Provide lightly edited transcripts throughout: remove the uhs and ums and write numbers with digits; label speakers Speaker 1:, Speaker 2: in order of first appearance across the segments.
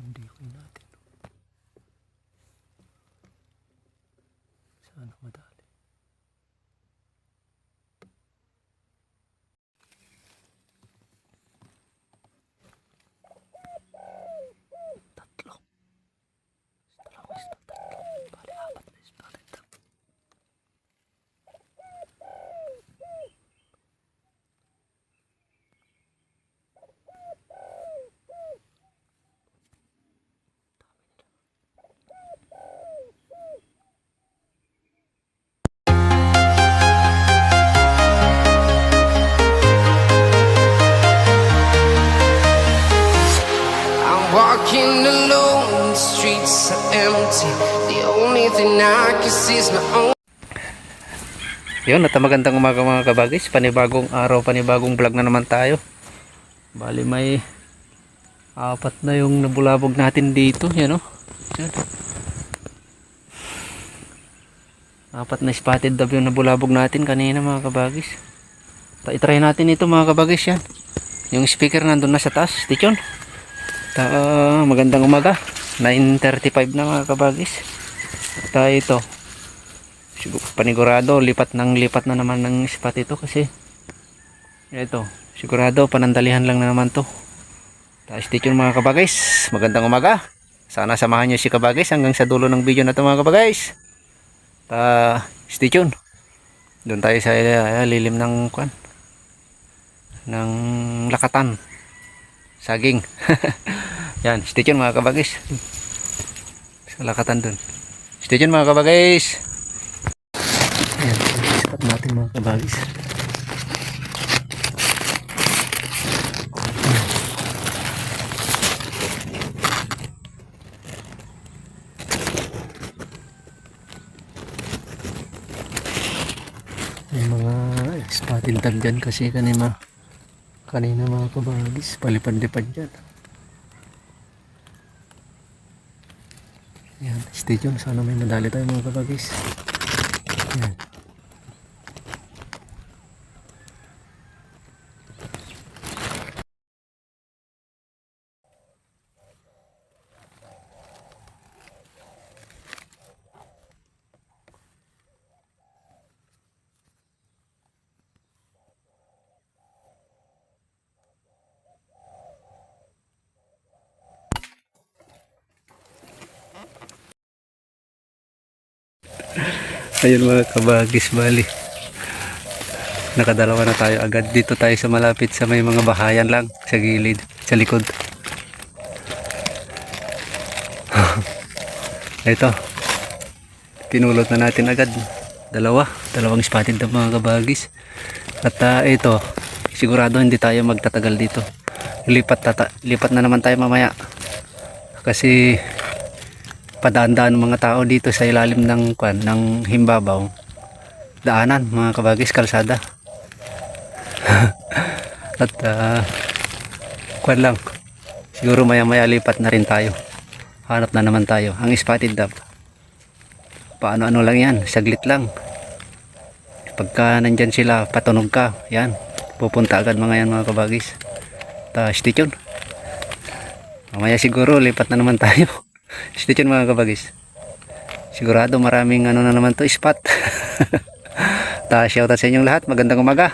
Speaker 1: Hindi ko natin. Sana madali. Tatlo. Dalawang isda, tatlo. Bali, apat na isda dito.
Speaker 2: Walking alone, the streets are empty. The only thing I can see is my own.
Speaker 1: Yun, at magandang umaga mga kabagis. Panibagong araw, panibagong vlog na naman tayo. Bali may apat na yung nabulabog natin dito. Yan o. Yan. Apat na spotted dove yung nabulabog natin kanina mga kabagis. I-try natin ito mga kabagis yan. Yung speaker nandun na sa taas. Station. Magandang umaga. 9:35 na mga kabagis. At ito. Panigurado, lipat na naman ng spot ito kasi ito, sigurado panandalihan lang na naman to. Stay tuned mga kabagis. Magandang umaga. Sana samahan niyo si kabagis hanggang sa dulo ng video na to mga kabagis. Stay tuned. Doon tayo sa lilim ng ng lakatan. Saging. Yan, stay tuned mga kabagis. Sa lakatan doon. Stay tuned mga kabagis. Ayan, spot natin mga kabagis. May mga spotted dove dyan kasi kanina mga kabagis, palipad-lipad dyan. Yan, stay tuned. Sana may madali tayo mga kabagis. Yan. Ayun mga kabagis, bali nakadalawa na tayo agad. Dito tayo sa malapit sa may mga bahayan lang sa gilid, sa likod. Ito, pinulot na natin agad dalawang spotted ng mga kabagis. At ito, sigurado hindi tayo magtatagal dito. Lipat na naman tayo mamaya kasi padaan-daan ng mga tao dito sa ilalim ng himbabaw. Daanan mga kabagis, kalsada. At lang, siguro maya lipat na rin tayo. Hanap na naman tayo ang spotted dove. Paano lang yan, saglit lang. Pagka nandyan sila, patunog ka, yan, pupunta agad mga yan mga kabagis. Stay tuned. Mamaya siguro lipat na naman tayo. Stay tuned mga kabagis. Sigurado maraming na naman to spot. Shoutout sa inyong lahat. Magandang umaga.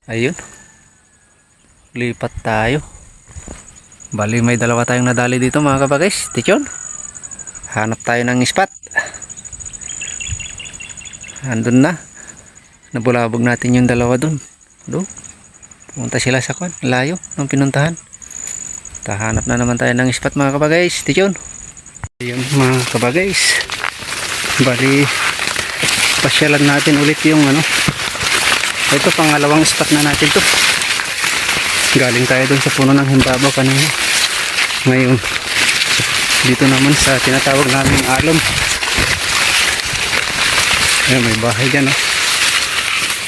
Speaker 1: Ayun. Lipat tayo. Bali may dalawa tayong nadali dito mga kabagis. Stay tuned. Hanap tayo ng spot. Andun na. Nabulabog natin yung dalawa dun. Doon. Pumunta sila sa layo ng pinuntahan. Hanap na naman tayo ng spot mga kabagays. Stay tuned. Ayun mga kabagays, bali pasyalan natin ulit yung ito pangalawang spot na natin to. Galing tayo dun sa puno ng himbabaw kanina. Ngayon dito naman sa tinatawag naming alom. Ayun, may bahay dyan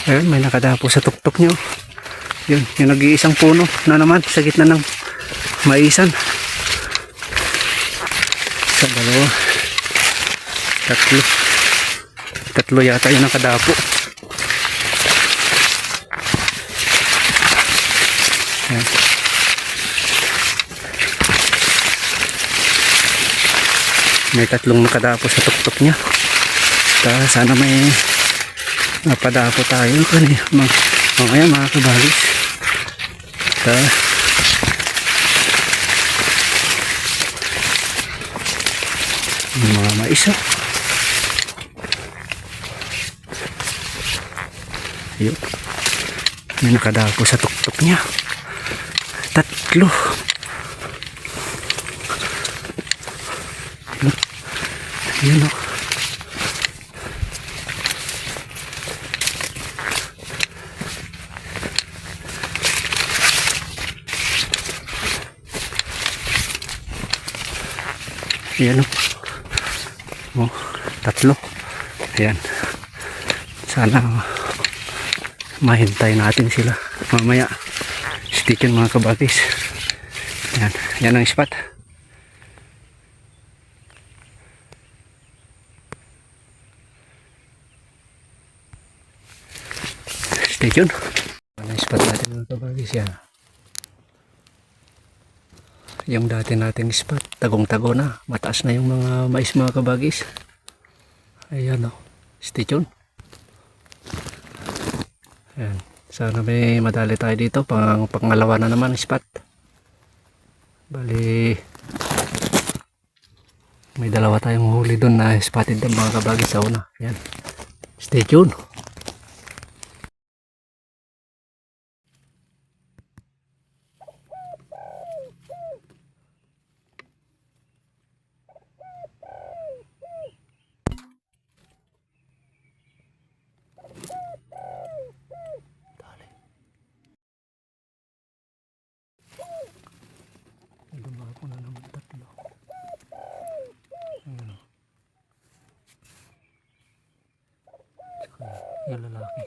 Speaker 1: ayun, may nakadapo sa tuktok nyo. Yun, yung nag-iisang puno na naman sa gitna ng maisan. Sa dalawa, tatlo yata yung nakadapo. Ayan. May tatlong nakadapo sa tuktok niya. Sana may napadapo tayo kanina. Mamaya mga kabagis. Mga maisa. Ayun. May nakadapo sa tuktok niya. Tatlo. Ayun o. Ayan o. Oh, tatlo. Ayan. Sana mahintay natin sila. Mamaya. Stick yun mga kabagis. Ayan. Ayan ang spot. Stay tuned. Ayan ang spot natin mga kabagis. Yan. Yung dati nating spot, tagong-tago na. Mataas na yung mga mais mga kabagis. Ayan o. Stay tuned. Ayan. Sana may madali tayo dito. Pangalawa na naman spot. Bali, may dalawa tayong huli doon na spotted ng mga kabagis sa una. Ayan. Stay tuned. Dumako na naman tatlo. Ayan o. Tsaka yung lalaki.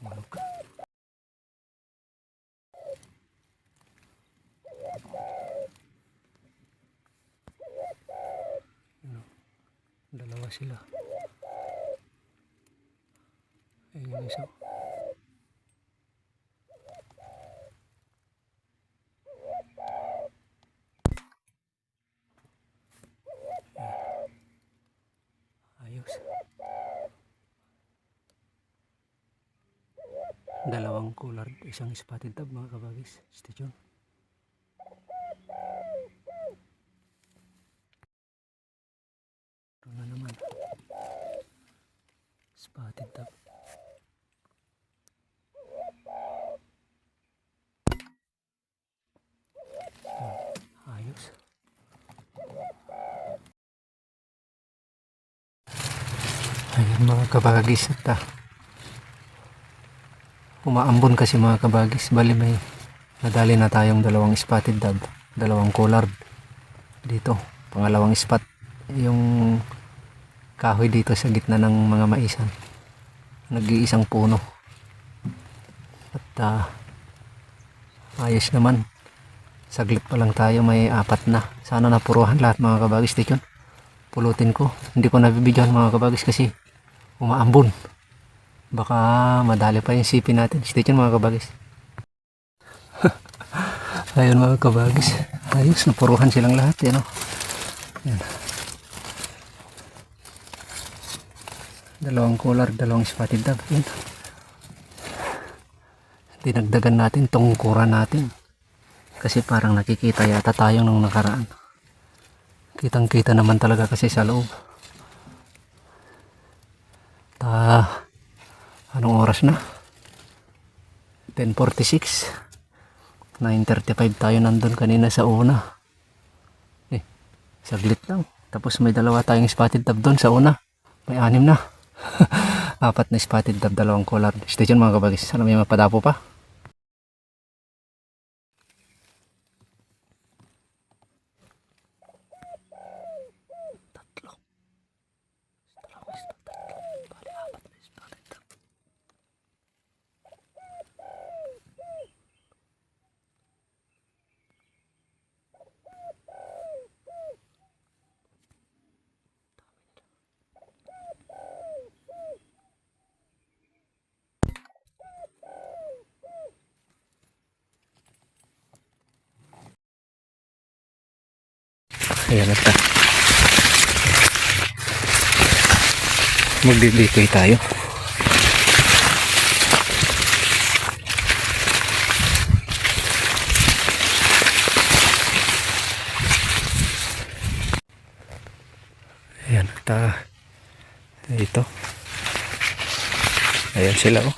Speaker 1: Malok ka. Ayan o. Dalawa sila. Ayun yung isa. Ayos. Dalawang kular, isang spotted tab mga kabagis. Stay tuned. Ito na naman. Spotted tab. Ayos. Ayun mga kabagis. At umaambon kasi mga kabagis. Bali may nadali na tayong dalawang spotted dab, dalawang collard dito. Pangalawang spot yung kahoy dito sa gitna ng mga maisan. Nag-iisang puno. At ayos naman. Saglit pa lang tayo, may apat na. Sana napuruhan lahat mga kabagis. Dito yun. Pulutin ko. Hindi ko nabibidyohan mga kabagis kasi umaambon. Baka madali pa yung sipin natin. Stay tuned mga kabagis. Ayun mga kabagis. Ayos, napuruhan silang lahat. Yan o. Yan. Dalawang collar, dalawang spotted dab. Yan. Dinagdagan natin tungkuran natin. Kasi parang nakikita yata tayo nung nakaraan. Kitang kita naman talaga kasi sa loob. Anong oras na? 10:46. 9:35 tayo nandun kanina sa una. Saglit lang. Tapos may dalawa tayong spotted dab doon sa una. May 6 na. Apat na spotted dab, dalawang collar. Stay tuned mga kabagis. Sana may mapadapo pa. Tatlo. Bali, apat na spotted dab. Ayan na ta. Magdidikoy tayo. Ayan ta. Ito. Ayan sila oh.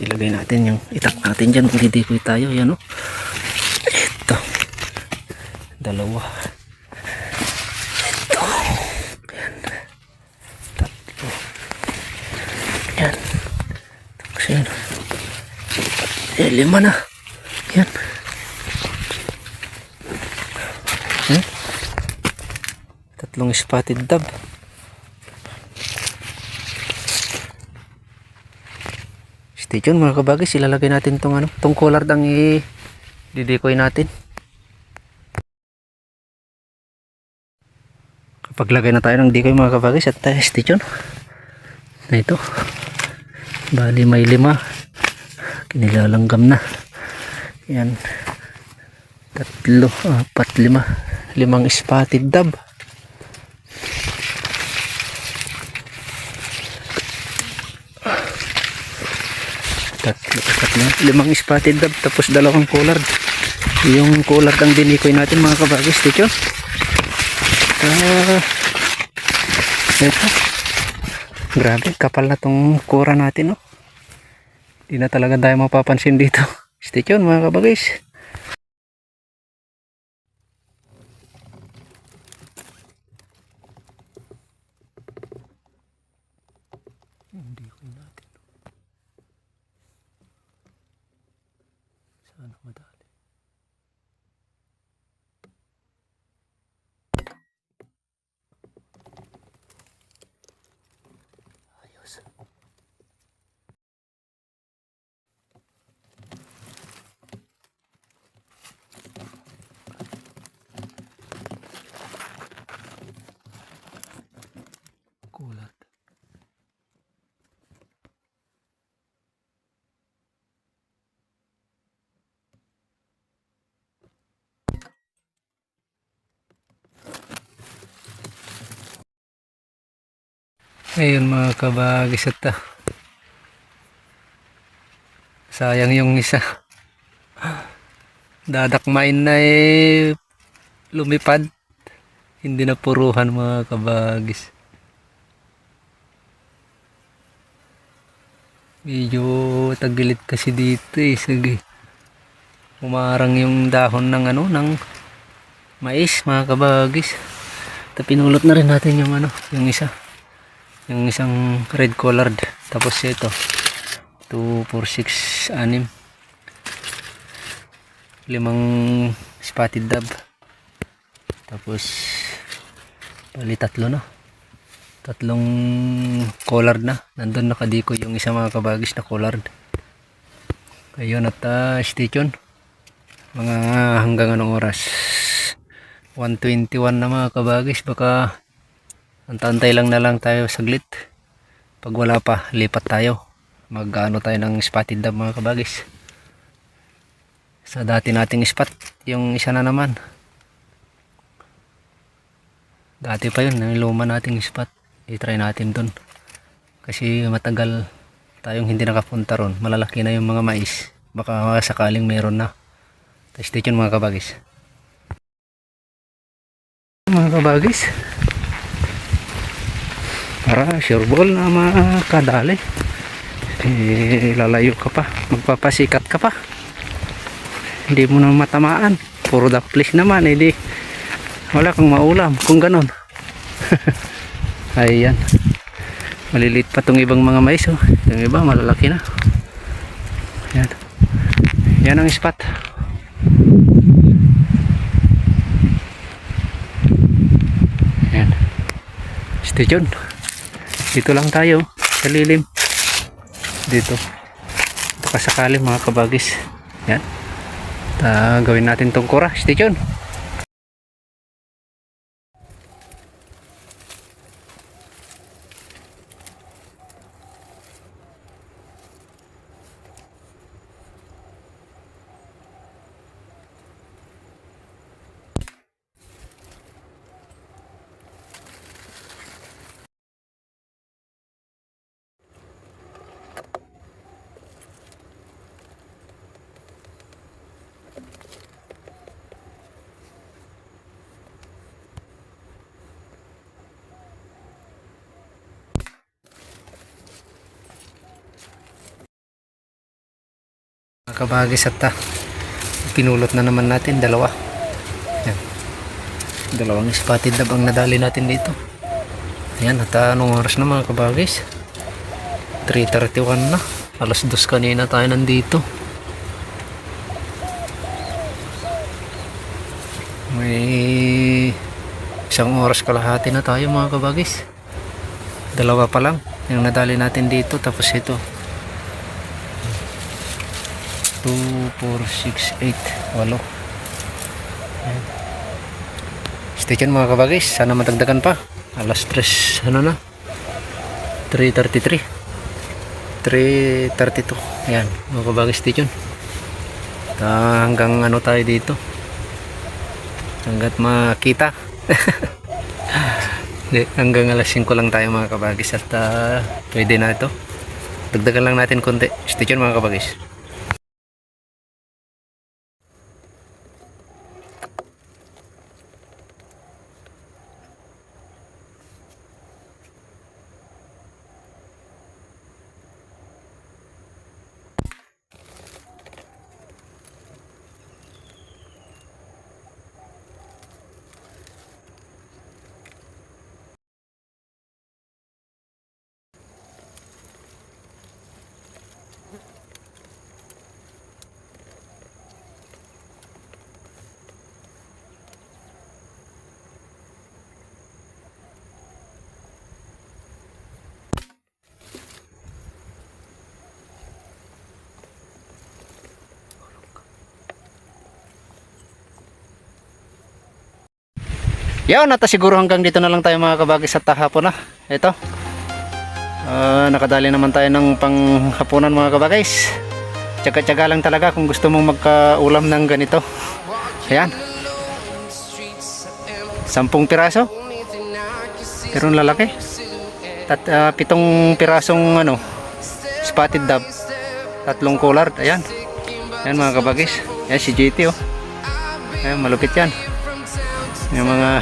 Speaker 1: Ilagay natin yung itak natin dyan. Magdidikoy tayo. Ayan oh. Ito. Dalawa. Ito. Ayan. Tatlo. Ayan. Tapos ayan. Lima na. Ayan. Ayan. Tatlong spotted dove. Stay tuned mga kabagis, ilalagay natin tong collard ang i-decoy natin. Kapag lagay na tayo ng decoy mga kabagis at stay tuned. Na ito. Bali may 5. Kinilalanggam na. Yan. 3, 4, 5. 5 spotted dove. Tatlo, 5 spotted dove tapos 2 collard. Yung collard ang dinikoy natin mga kabagis. Stay tuned. Ito. Grabe, kapal na tong kura natin, no? Hindi na talaga tayo mapapansin dito. Stay tuned mga kabagis. Hindi ko natin. Sana madali. Ayos. Kulat. Ayun mga kabagis at sayang yung isa. Dadakmain na lumipad. Hindi na puruhan mga kabagis. Medyo tagilid kasi dito sige. Umarang yung dahon ng ng mais mga kabagis. Pinulot na rin natin yung yung isa. Yung isang red collard. Tapos ito 2, 4, 6, 6 5 spotted dove. Tapos bali 3 na. 3 collard na. Nandun nakadiko yung isa mga kabagis na collard. Ayun at stay tuned. Mga hanggang anong oras? 1:21 na mga kabagis. Baka antay lang na lang tayo saglit. Pag wala pa, lipat tayo. Mag-ano tayo ng spotted dove mga kabagis. Sa dati nating spot, yung isa na naman. Dati pa yun, yung luma nating spot. I-try natin dun. Kasi matagal tayong hindi nakapunta ron. Malalaki na yung mga mais. Baka sakaling meron na. Stay tuned mga kabagis. Mga kabagis. Para sure ball na makadali. Lalayo ka pa. Magpapasikat ka pa. Hindi mo na matamaan. Puro daplis naman. Hindi. Wala kang maulam. Kung ganon. Ayan. Maliliit pa tong ibang mga mais. Oh. Yung iba malalaki na. Ayan. Yan ang spot. Ayan. Stay tuned. Dito lang tayo. Sa lilim. Dito. Baka sakali mga kabagis. Yan. Gawin natin tong kura. Stay tuned. kabagis at pinulot na naman natin dalawa. Yan. Dalawang spotted dab ang nadali natin dito. Ayan, at anong oras na mga kabagis? 3:31 na. Alas 2 kanina tayo nandito. May isang oras kalahati na tayo mga kabagis. Dalawa pa lang yung nadali natin dito, tapos ito 2, 4, 6, 8, 8. Ayan. Stay tuned mga kabagis, sana matagdagan pa. Alas 3 ano na, 3:33, 3:32. Ayan mga kabagis, stay tuned. Hanggang ano tayo dito, hanggat makita. Hanggang alas 5 lang tayo mga kabagis at pwede na ito. Dagdagan lang natin konti. Stay tuned mga kabagis. Yan, nata siguro hanggang dito na lang tayo mga kabagis at hapon na. Ito. Nakadali naman tayo ng panghapunan mga kabagis. Tsaga-tsaga lang talaga kung gusto mong magkaulam ng ganito. Ayan. 10 piraso. Pero lalaki. 7 pirasong ano, spotted dab. 3 collard. Ayan. Ayan mga kabagis. Ayan si JT oh. Ayan, malupit yan. Yung mga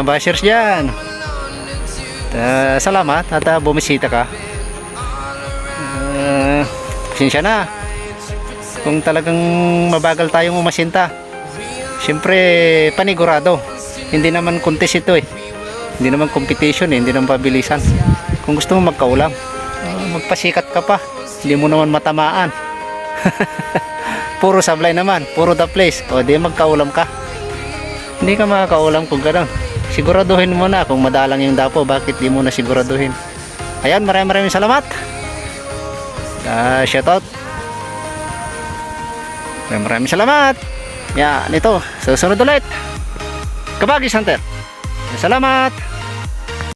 Speaker 1: bashers dyan, salamat at bumisita ka. Pasensya na kung talagang mabagal tayong umasinta. Siyempre panigurado, hindi naman contest ito eh, hindi naman competition eh, hindi naman pabilisan. Kung gusto mo magkaulam, magpasikat ka pa, hindi mo naman matamaan. Puro sablay naman, puro the place, o di magkaulam ka. Hindi ka makakaulam kung gano'n. Siguraduhin mo na kung madalang yung dapo, bakit di mo na siguraduhin. Ayan, maraming salamat. Shoutout. Maraming salamat. Yan, ito. Susunod ulit. Kabagis Hunter. Salamat.